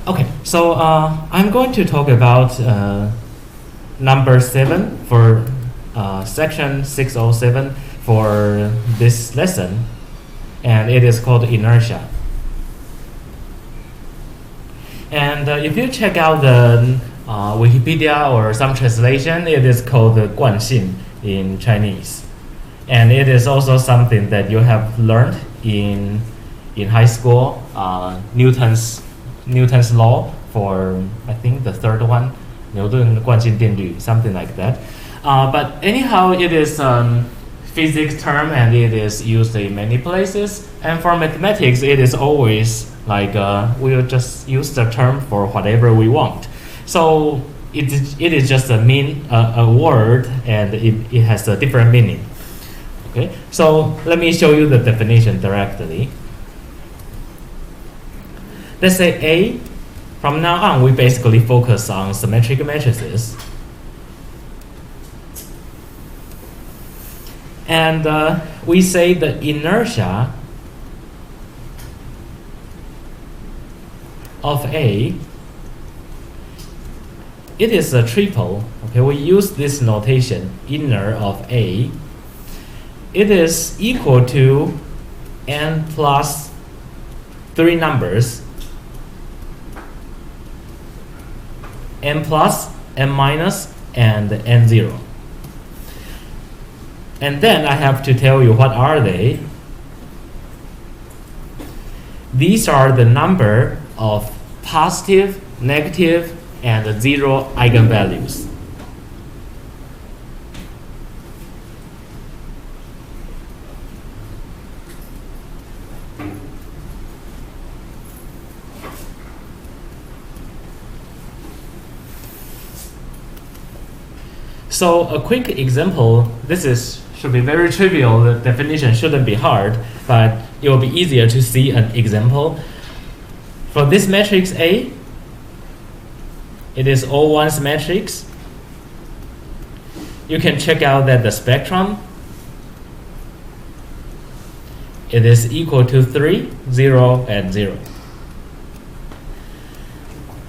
Okay, so I'm going to talk about number 7 for section 607 for this lesson, and it is called inertia. And if you check out the Wikipedia or some translation, it is called 惯性 in Chinese. And it is also something that you have learned in high school, Newton's law for, I think, the third one, 牛顿惯性定律, something like that. But anyhow, it is physics term and it is used in many places. And for mathematics, it is always like we'll just use the term for whatever we want. So it is just a word, and it has a different meaning. Okay, so let me show you the definition directly. Let's say A. From now on, we basically focus on symmetric matrices. And we say the inertia of A, it is a triple. Okay, we use this notation, inner of A. It is equal to n plus 3 numbers, n plus, n minus, and n0. And then I have to tell you what are they. These are the number of positive, negative, and 0 eigenvalues. So a quick example, should be very trivial, the definition shouldn't be hard, but it will be easier to see an example. For this matrix A, it is O1's matrix. You can check out that the spectrum, it is equal to 3, 0, and 0.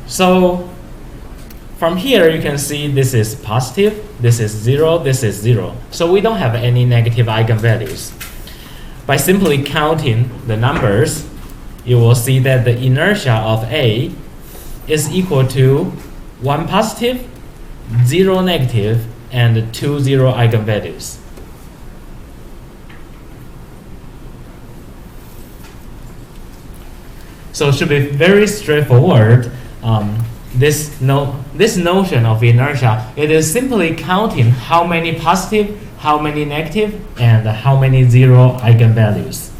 So from here, you can see this is positive, this is 0, this is 0. So we don't have any negative eigenvalues. By simply counting the numbers, you will see that the inertia of A is equal to 1 positive, 0 negative, and 2 0 eigenvalues. So it should be very straightforward. This notion of inertia, it is simply counting how many positive, how many negative, and how many 0 eigenvalues.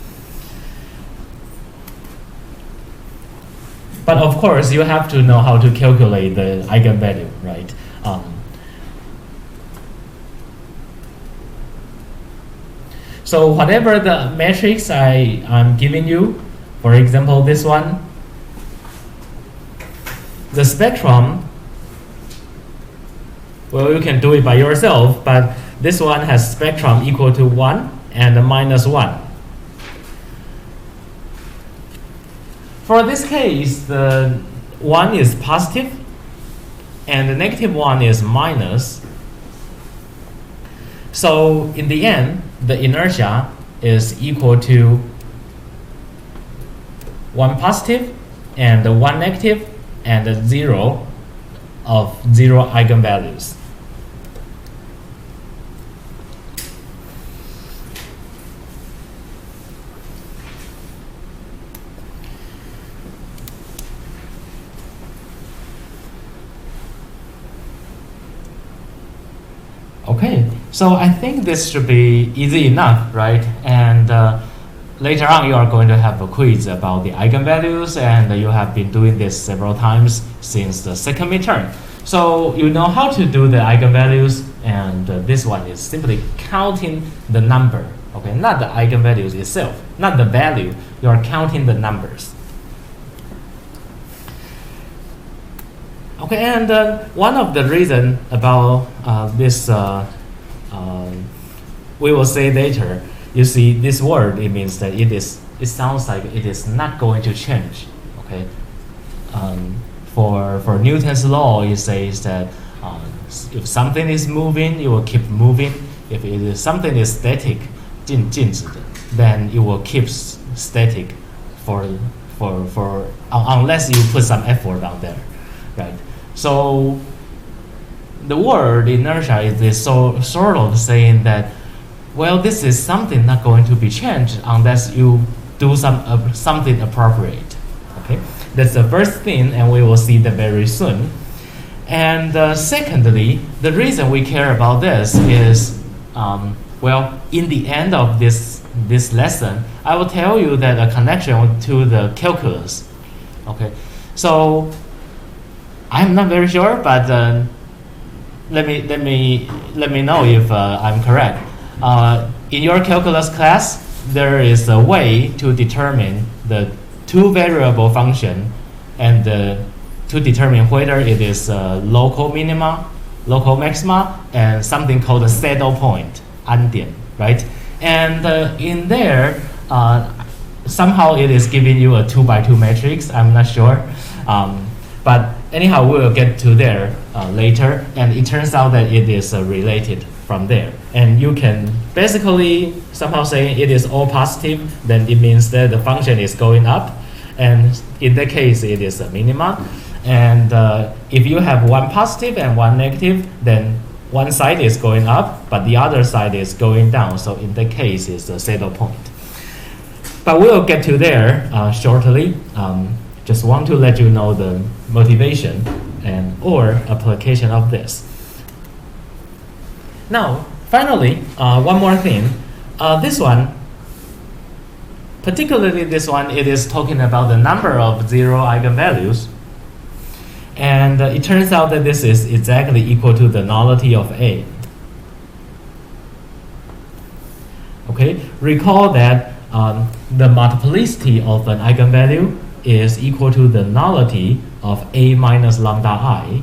But of course, you have to know how to calculate the eigenvalue, right? So whatever the matrix I'm giving you, for example, this one, the spectrum, well, you can do it by yourself, but this one has spectrum equal to 1 and minus 1. For this case, the 1 is positive and the negative 1 is minus. So in the end, the inertia is equal to 1 positive and 1 negative and 0 of 0 eigenvalues. Okay, so I think this should be easy enough, right? And later on, you are going to have a quiz about the eigenvalues, and you have been doing this several times since the second midterm. So you know how to do the eigenvalues, and this one is simply counting the number, okay? Not the eigenvalues itself, not the value. You are counting the numbers. Okay, and one of the reasons about this, we will say later. You see, this word, it means that it sounds like it is not going to change. Okay, for Newton's law, it says that if something is moving, it will keep moving. If something is static, 静止的, then it will keep static unless you put some effort down there, right? So the word inertia is so sort of saying that, well, this is something not going to be changed unless you do something appropriate. Okay, that's the first thing, and we will see that very soon. And secondly, the reason we care about this is, well, in the end of this lesson, I will tell you that a connection to the calculus. Okay, so I'm not very sure, but let me know if I'm correct. In your calculus class, there is a way to determine the two variable function and to determine whether it is local minima, local maxima, and something called a saddle point, 安点, right? And in there, somehow it is giving you a 2x2 matrix. I'm not sure, but anyhow, we will get to there later. And it turns out that it is related from there. And you can basically somehow say it is all positive. Then it means that the function is going up, and in that case, it is a minima. And if you have one positive and one negative, then one side is going up, but the other side is going down. So in that case, it's a saddle point. But we'll get to there shortly. Just want to let you know the motivation and or application of this. Now, finally, one more thing. This one, particularly this one, it is talking about the number of zero eigenvalues. And it turns out that this is exactly equal to the nullity of A. Okay, recall that the multiplicity of an eigenvalue is equal to the nullity of A minus lambda I.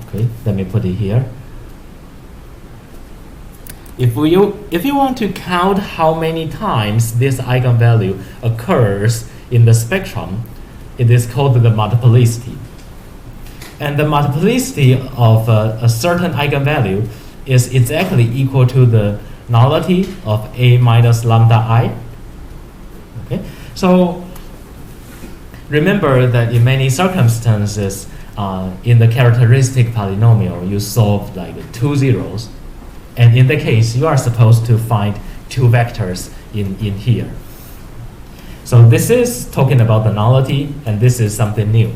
Okay, let me put it here. If you want to count how many times this eigenvalue occurs in the spectrum, it is called the multiplicity. And the multiplicity of a certain eigenvalue is exactly equal to the nullity of A minus lambda I. Okay, so remember that in many circumstances, in the characteristic polynomial, you solve like 2 zeros. And in the case, you are supposed to find 2 vectors in here. So this is talking about the nullity, and this is something new.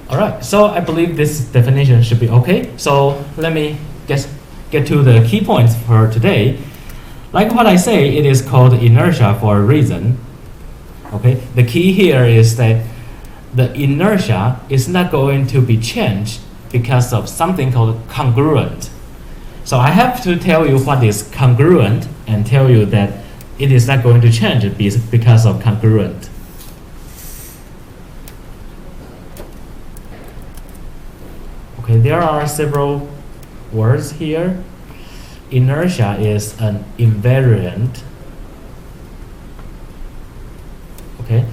All right, so I believe this definition should be okay. So let me get to the key points for today. Like what I say, it is called inertia for a reason. Okay, the key here is that the inertia is not going to be changed because of something called congruent. So I have to tell you what is congruent and tell you that it is not going to change because of congruent. Okay, there are several words here. Inertia is an invariant. Okay,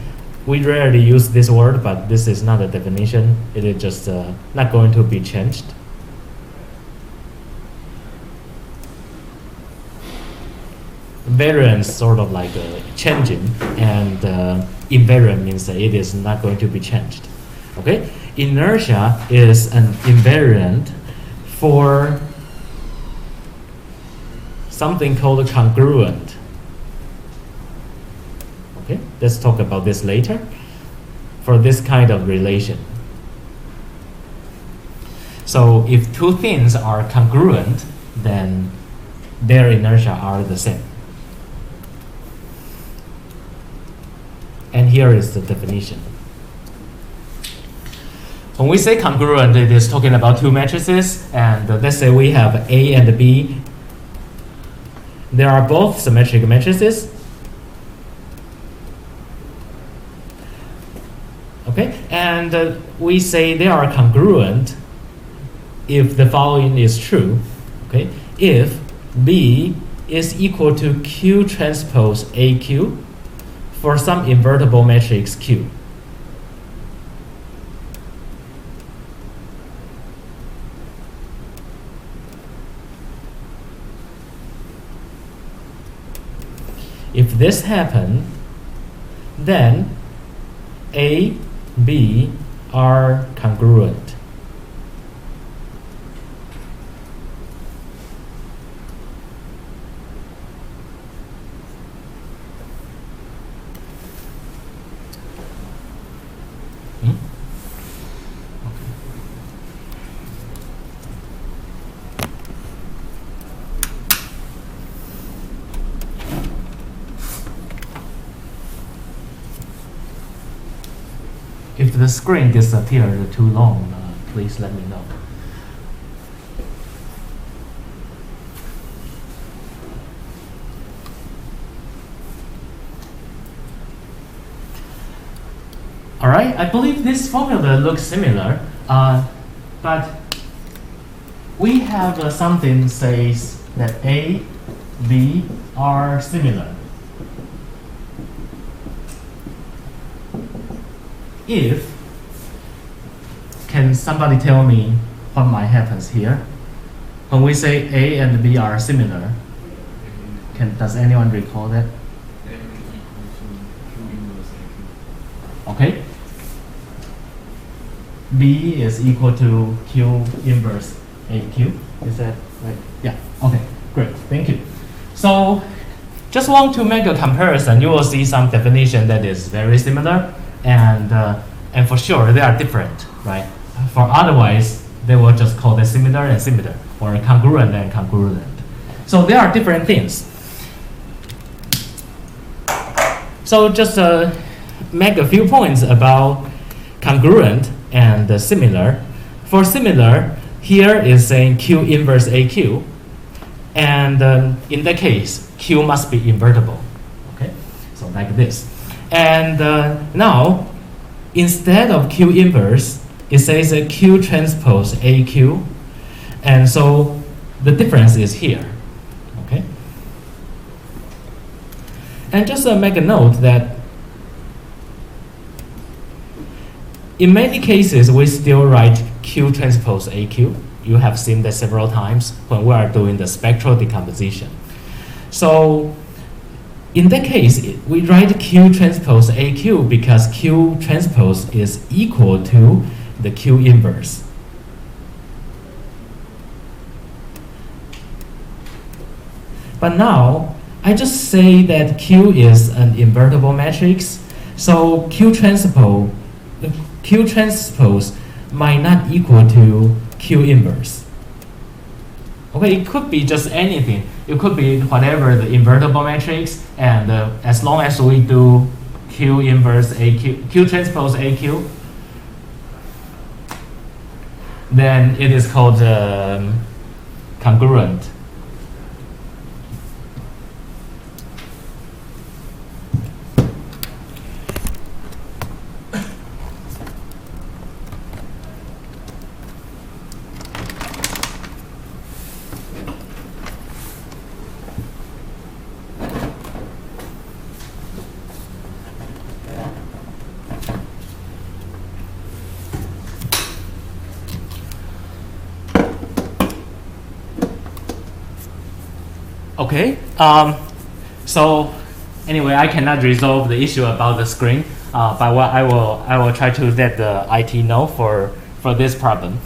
we rarely use this word, but this is not a definition. It is just not going to be changed. Invariant is sort of like changing, and invariant means that it is not going to be changed. Okay, inertia is an invariant for something called congruent. Okay, let's talk about this later. For this kind of relation. So if two things are congruent, then their inertia are the same. And here is the definition. When we say congruent, it is talking about two matrices, and let's say we have A and B. They are both symmetric matrices. Okay, and we say they are congruent if the following is true, okay, if B is equal to Q transpose AQ for some invertible matrix Q. If this happens, then A, B are congruent. If the screen disappeared too long, please let me know. All right, I believe this formula looks similar, but we have something says that A, B are similar. If, can somebody tell me what might happen here? When we say A and B are similar, does anyone recall that? Okay. B is equal to Q inverse AQ. Is that right? Yeah. Okay. Great. Thank you. So, just want to make a comparison. You will see some definition that is very similar. And for sure they are different, right? For otherwise they will just call them similar and similar, or congruent and congruent. So there are different things. So just make a few points about congruent and similar. For similar, here is saying Q inverse AQ, and in that case Q must be invertible. Okay, so like this. And now, instead of Q inverse, it says a Q transpose AQ. And so the difference is here. Okay? And just make a note that in many cases, we still write Q transpose AQ. You have seen that several times when we are doing the spectral decomposition. So in that case, we write Q transpose AQ because Q transpose is equal to the Q inverse. But now, I just say that Q is an invertible matrix, so Q transpose might not equal to Q inverse. Okay, it could be just anything. It could be whatever the invertible matrix, and as long as we do Q inverse AQ, Q transpose AQ, then it is called congruent. Okay, so anyway, I cannot resolve the issue about the screen, but what I will try to let the IT know for this problem.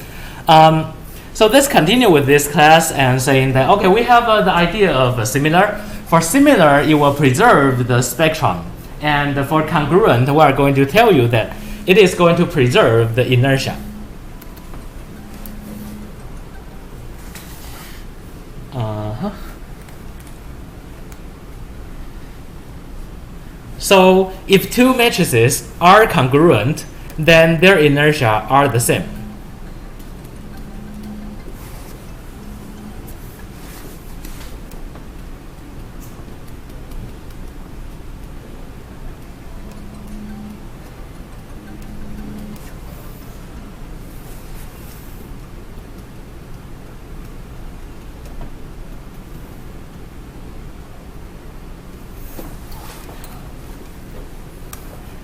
So let's continue with this class and saying that, okay, we have the idea of a similar. For similar, it will preserve the spectrum, and for congruent, we are going to tell you that it is going to preserve the inertia. So if two matrices are congruent, then their inertia are the same.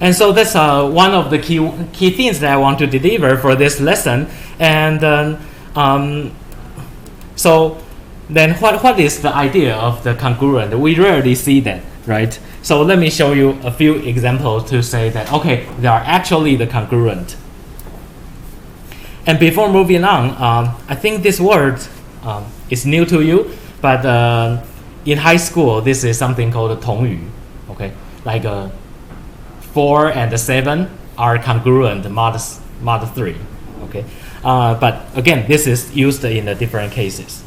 And so that's one of the key things that I want to deliver for this lesson. And so then what is the idea of the congruent? We rarely see that, right? So let me show you a few examples to say that, okay, they are actually the congruent. And before moving on, I think this word is new to you, but in high school, this is something called 同语, okay? Like 4 and 7 are congruent mod 3, okay? But again, this is used in the different cases.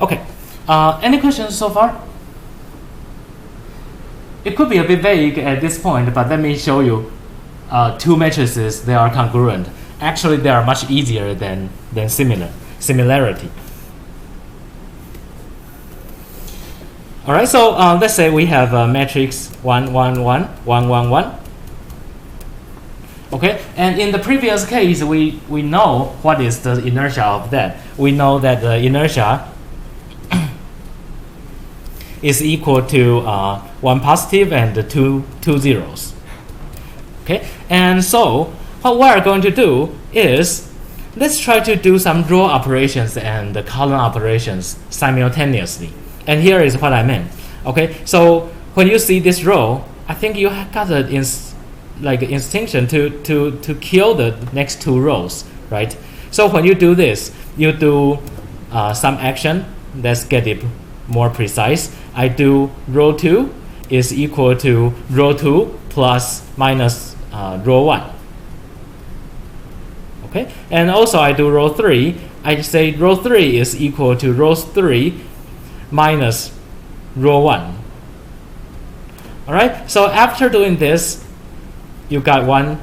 Okay, any questions so far? It could be a bit vague at this point, but let me show you two matrices that are congruent. Actually, they are much easier than similarity. All right, so let's say we have a matrix 1, 1, 1, 1, 1, 1. Okay, and in the previous case, we know what is the inertia of that. We know that the inertia is equal to 1 positive and two zeros. Okay, and so what we are going to do is let's try to do some row operations and the column operations simultaneously. And here is what I meant. Okay, so when you see this row, I think you got an instinction to kill the next two rows, right? So when you do this, you do some action. Let's get it more precise. I do row 2 is equal to row 2 plus minus row 1. Okay, and also I do row 3. I say row 3 is equal to row 3 minus row 1. All right, so after doing this, you got 1,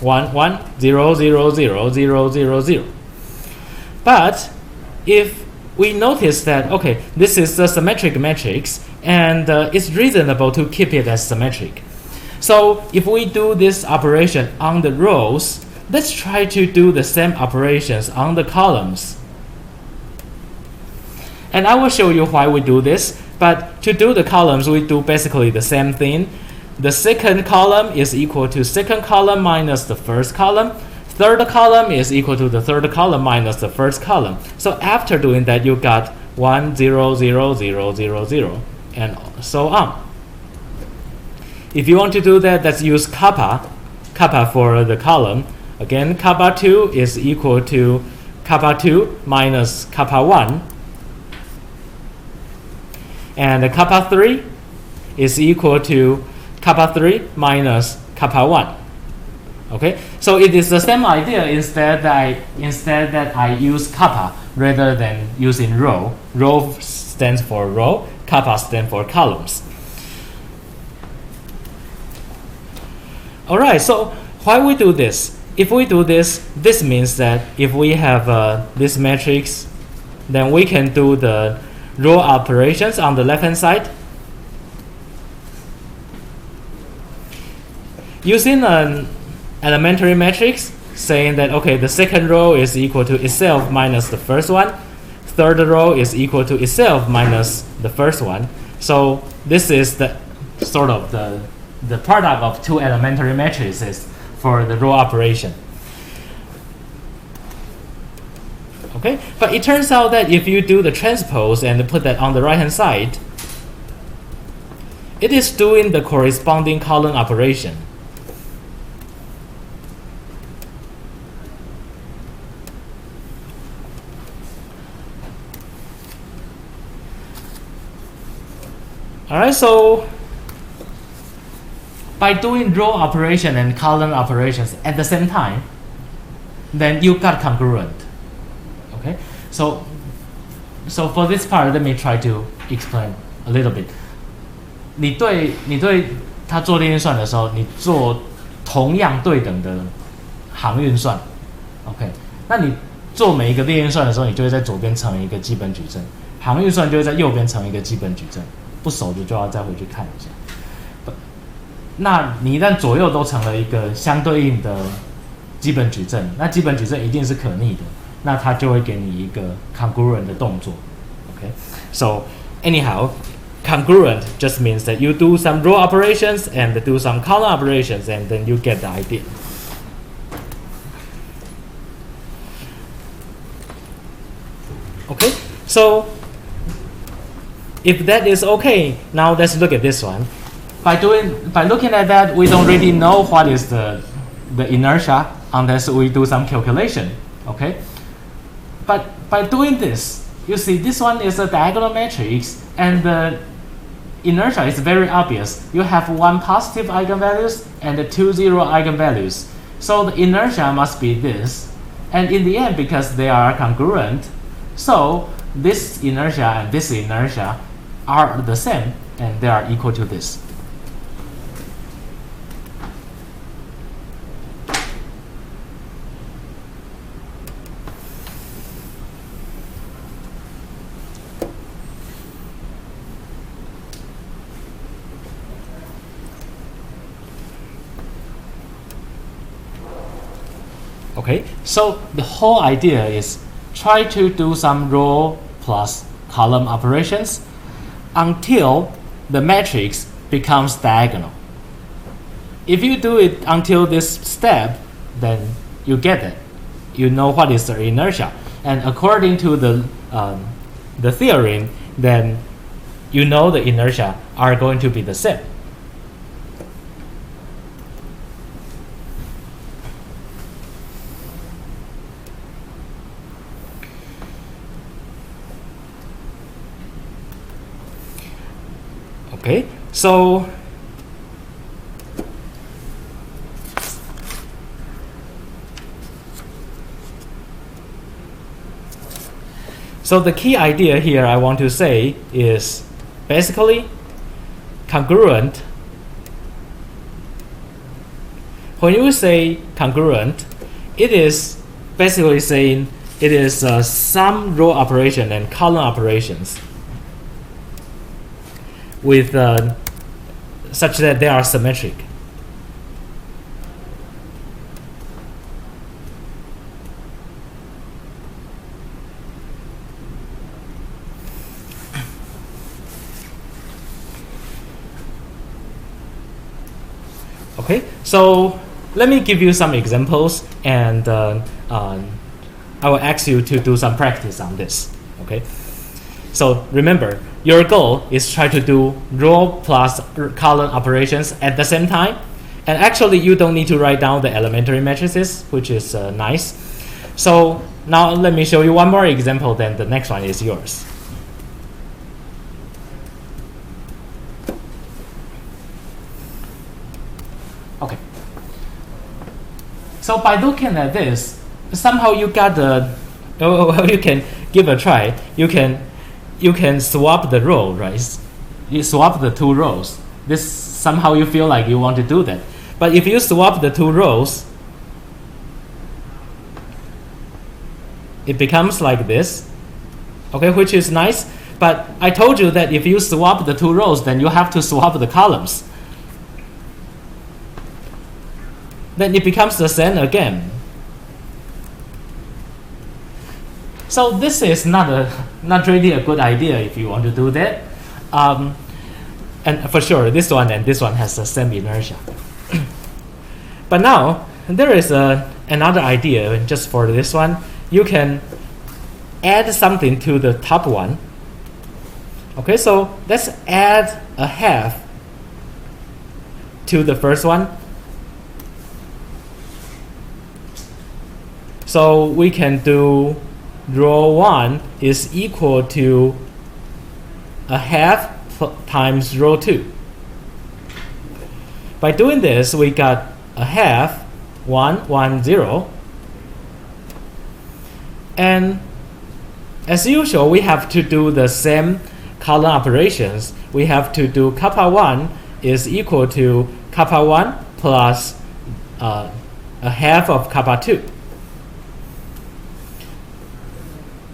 1, 1, 0, 0, 0, 0, 0, 0. But if we notice that, okay, this is a symmetric matrix, and it's reasonable to keep it as symmetric. So if we do this operation on the rows, let's try to do the same operations on the columns. And I will show you why we do this, but to do the columns, we do basically the same thing. The second column is equal to second column minus the first column. Third column is equal to the third column minus the first column. So after doing that, you got 1, 0, 0, 0, 0, 0, and so on. If you want to do that, let's use kappa for the column. Again, kappa 2 is equal to kappa 2 minus kappa 1. And the kappa 3 is equal to kappa 3 minus kappa 1. Okay, so it is the same idea. Instead that I use kappa rather than using row. Row stands for row, kappa stands for columns. All right, so why we do this? If we do this, this means that if we have this matrix, then we can do the row operations on the left hand side using an elementary matrix, saying that, okay, the second row is equal to itself minus the first one, third row is equal to itself minus the first one. So this is the sort of the product of two elementary matrices for the row operation. Okay, but it turns out that if you do the transpose and put that on the right hand side, it is doing the corresponding column operation. All right, so by doing row operation and column operations at the same time, then you got congruent. Okay, so for this part, let me try to explain a little bit. 你对它做列运算的时候，你做同样对等的行运算 ，OK？ 那你做每一个列运算的时候，你就会在左边乘一个基本矩阵，行运算就会在右边乘一个基本矩阵。不熟的就要再回去看一下。那你一旦左右都成了一个相对应的基本矩阵，那基本矩阵一定是可逆的，那它就会给你一个 congruent 的动作。Okay, so anyhow, congruent just means that you do some row operations and do some column operations, and then you get the idea. Okay, so if that is okay, now let's look at this one. By looking at that, we don't really know what is the inertia unless we do some calculation. Okay, but by doing this, you see this one is a diagonal matrix, and the inertia is very obvious. You have one positive eigenvalues and two zero eigenvalues. So the inertia must be this. And in the end, because they are congruent, so this inertia and this inertia are the same, and they are equal to this. Okay, so the whole idea is try to do some row plus column operations until the matrix becomes diagonal. If you do it until this step, then you get it. You know what is the inertia, and according to the theorem, then you know the inertia are going to be the same. Okay, so the key idea here I want to say is basically congruent. When you say congruent, it is basically saying it is some row operation and column operations with such that they are symmetric. Okay, so let me give you some examples, and I will ask you to do some practice on this. Okay, so remember, your goal is try to do row plus column operations at the same time, and actually you don't need to write down the elementary matrices, which is nice. So now let me show you one more example, then the next one is yours. Okay. So by looking at this, somehow you got the, well, you can give a try. You can swap the row, right? You swap the two rows. This somehow you feel like you want to do that. But if you swap the two rows, it becomes like this, okay, which is nice. But I told you that if you swap the two rows, then you have to swap the columns. Then it becomes the same again. So this is not really a good idea if you want to do that. And for sure, this one and this one has the same inertia. But now, there is another idea just for this one. You can add something to the top one. Okay, so let's add a half to the first one. So we can do row 1 is equal to a half times row 2. By doing this, we got a half, 1, 1, 0. And as usual, we have to do the same column operations. We have to do kappa 1 is equal to kappa 1 plus a half of kappa 2.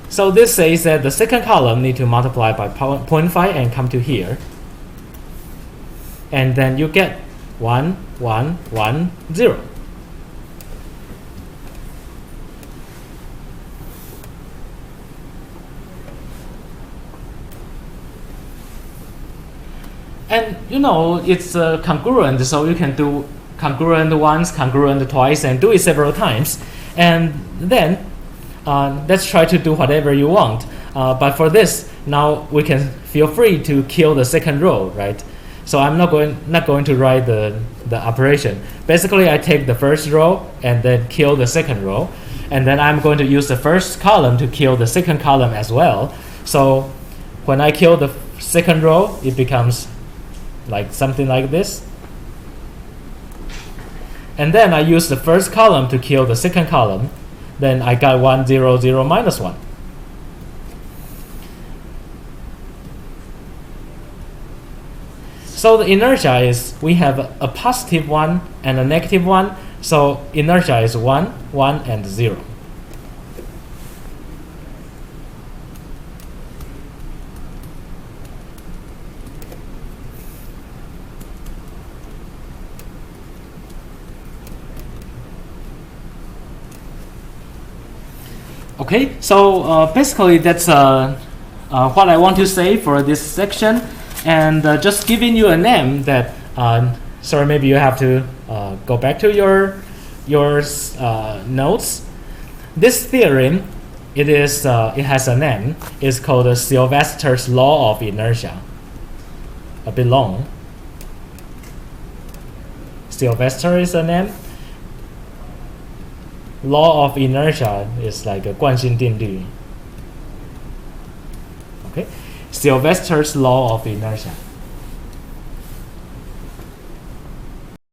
So this says that the second column need to multiply by 0.5 and come to here. And then you get 1, 1, 1, 0. And it's congruent, so you can do congruent once, congruent twice, and do it several times. And then let's try to do whatever you want. But for this, now we can feel free to kill the second row, right? So I'm not going to write the operation. Basically, I take the first row and then kill the second row, and then I'm going to use the first column to kill the second column as well. So when I kill the second row, it becomes like something like this. And then I use the first column to kill the second column. Then I got 1, 0, 0, minus 1. So the inertia is, we have a positive 1 and a negative 1. So inertia is 1, 1, and 0. Okay, so basically that's what I want to say for this section, and just giving you a name that, sorry, maybe you have to go back to your notes. This theorem, it has a name. It's called Sylvester's law of inertia. A bit long. Sylvester is a name. Law of inertia is like a 惯性定律. Okay, Sylvester's law of inertia.